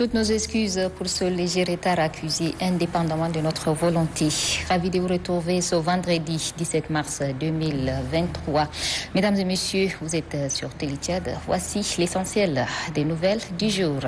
Toutes nos excuses pour ce léger retard accusé indépendamment de notre volonté. Ravi de vous retrouver ce vendredi 17 mars 2023. Mesdames et messieurs, vous êtes sur Téléthiade. Voici l'essentiel des nouvelles du jour.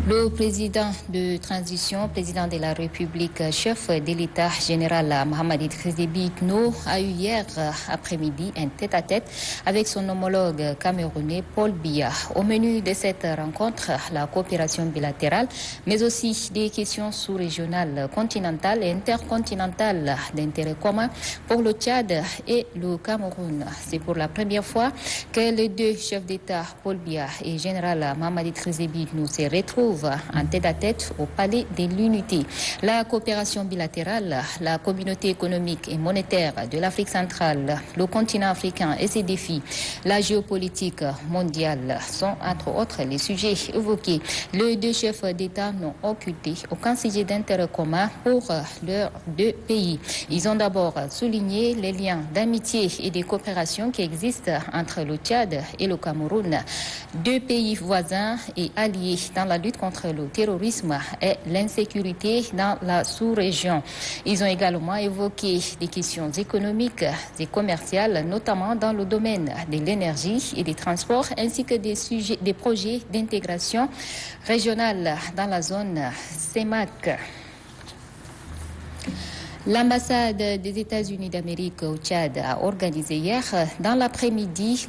Le président de transition, président de la République, chef de l'État général Mohamed Idriss Déby Itno, a eu hier après-midi un tête-à-tête avec son homologue camerounais Paul Biya. Au menu de cette rencontre, la coopération bilatérale, mais aussi des questions sous-régionales, continentales et intercontinentales d'intérêt commun pour le Tchad et le Cameroun. C'est pour la première fois que les deux chefs d'État, Paul Biya et général Mohamed Idriss Déby Itno, se retrouvent en tête-à-tête au palais de l'unité. La coopération bilatérale, la communauté économique et monétaire de l'Afrique centrale, le continent africain et ses défis, la géopolitique mondiale sont entre autres les sujets évoqués. Les deux chefs d'État n'ont occulté aucun sujet d'intérêt commun pour leurs deux pays. Ils ont d'abord souligné les liens d'amitié et de coopération qui existent entre le Tchad et le Cameroun, deux pays voisins et alliés dans la lutte contre le terrorisme et l'insécurité dans la sous-région. Ils ont également évoqué des questions économiques et commerciales, notamment dans le domaine de l'énergie et des transports, ainsi que des projets d'intégration régionale dans la zone CEMAC. L'ambassade des États-Unis d'Amérique au Tchad a organisé hier dans l'après-midi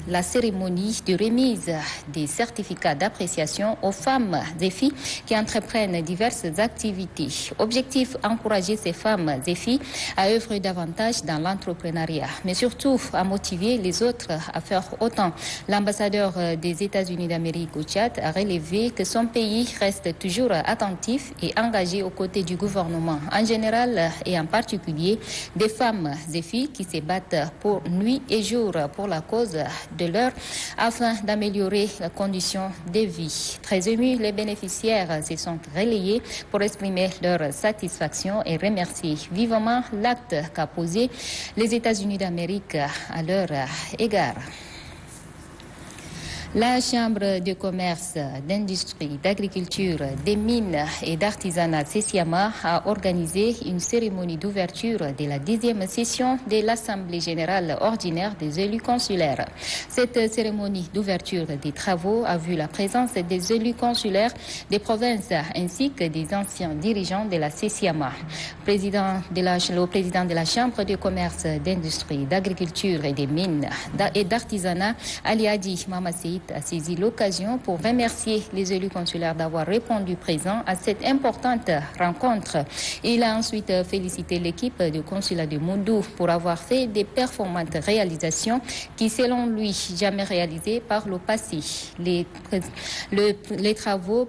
la cérémonie de remise des certificats d'appréciation aux femmes et filles qui entreprennent diverses activités. Objectif, encourager ces femmes et filles à œuvrer davantage dans l'entrepreneuriat, mais surtout à motiver les autres à faire autant. L'ambassadeur des États-Unis d'Amérique au Tchad a relevé que son pays reste toujours attentif et engagé aux côtés du gouvernement en général et en particulier des femmes et filles qui se battent pour nuit et jour pour la cause de l'heure afin d'améliorer les conditions de vie. Très émus, les bénéficiaires se sont relayés pour exprimer leur satisfaction et remercier vivement l'acte qu'a posé les États-Unis d'Amérique à leur égard. La Chambre de commerce, d'industrie, d'agriculture, des mines et d'artisanat CESIAMA a organisé une cérémonie d'ouverture de la 10e session de l'Assemblée générale ordinaire des élus consulaires. Cette cérémonie d'ouverture des travaux a vu la présence des élus consulaires des provinces ainsi que des anciens dirigeants de la CESIAMA. Le président de la Chambre de commerce, d'industrie, d'agriculture et des mines et d'artisanat, Ali Hadi Mamassi, a saisi l'occasion pour remercier les élus consulaires d'avoir répondu présent à cette importante rencontre. Il a ensuite félicité l'équipe du consulat de Moundou pour avoir fait des performantes réalisations qui, selon lui, jamais réalisées par le passé. Les travaux,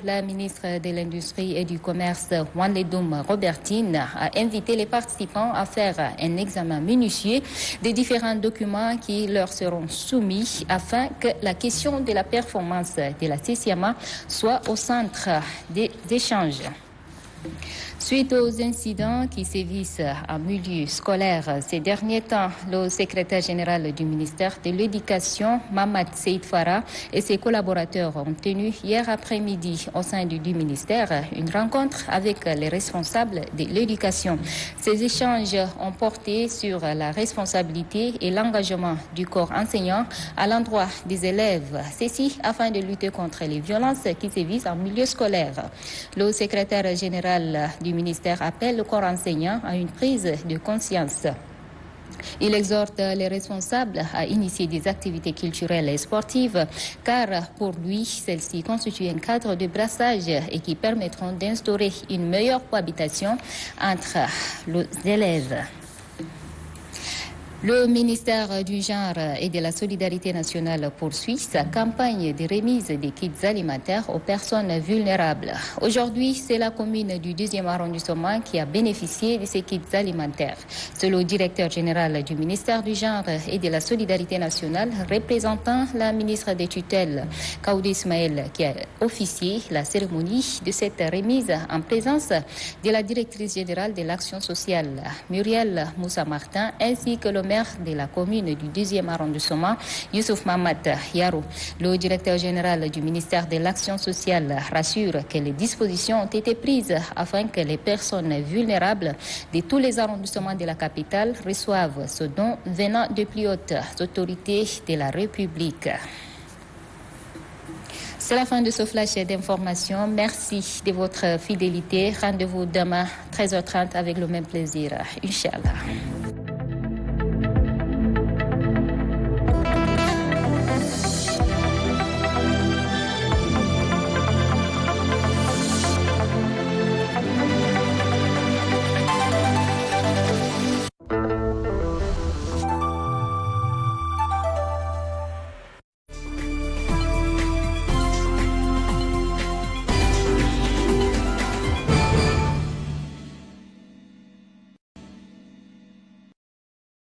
la ministre de l'Industrie et du Commerce, Wanledoum Robertine, a invité les participants à faire un examen minutieux des différents documents qui leur seront soumis afin que la question de la performance de la CESIAMA soit au centre des échanges. Suite aux incidents qui sévissent en milieu scolaire ces derniers temps, le secrétaire général du ministère de l'Éducation, Mamad Seyd Farah, et ses collaborateurs ont tenu hier après-midi au sein du ministère une rencontre avec les responsables de l'éducation. Ces échanges ont porté sur la responsabilité et l'engagement du corps enseignant à l'endroit des élèves, ceci afin de lutter contre les violences qui sévissent en milieu scolaire. Le secrétaire général du ministère appelle le corps enseignant à une prise de conscience. Il exhorte les responsables à initier des activités culturelles et sportives car pour lui, celles-ci constituent un cadre de brassage et qui permettront d'instaurer une meilleure cohabitation entre les élèves. Le ministère du Genre et de la Solidarité nationale poursuit sa campagne de remise des kits alimentaires aux personnes vulnérables. Aujourd'hui, c'est la commune du 2e arrondissement qui a bénéficié de ces kits alimentaires. C'est le directeur général du ministère du Genre et de la Solidarité nationale, représentant la ministre des tutelles, Kaoudi Ismaël, qui a officié la cérémonie de cette remise en présence de la directrice générale de l'action sociale, Muriel Moussa Martin, ainsi que le maire maire de la commune du 2e arrondissement, Youssouf Mamad Yaro. Le directeur général du ministère de l'Action sociale rassure que les dispositions ont été prises afin que les personnes vulnérables de tous les arrondissements de la capitale reçoivent ce don venant de plus hautes autorités de la République. C'est la fin de ce flash d'information. Merci de votre fidélité. Rendez-vous demain 13h30 avec le même plaisir. Inch'Allah.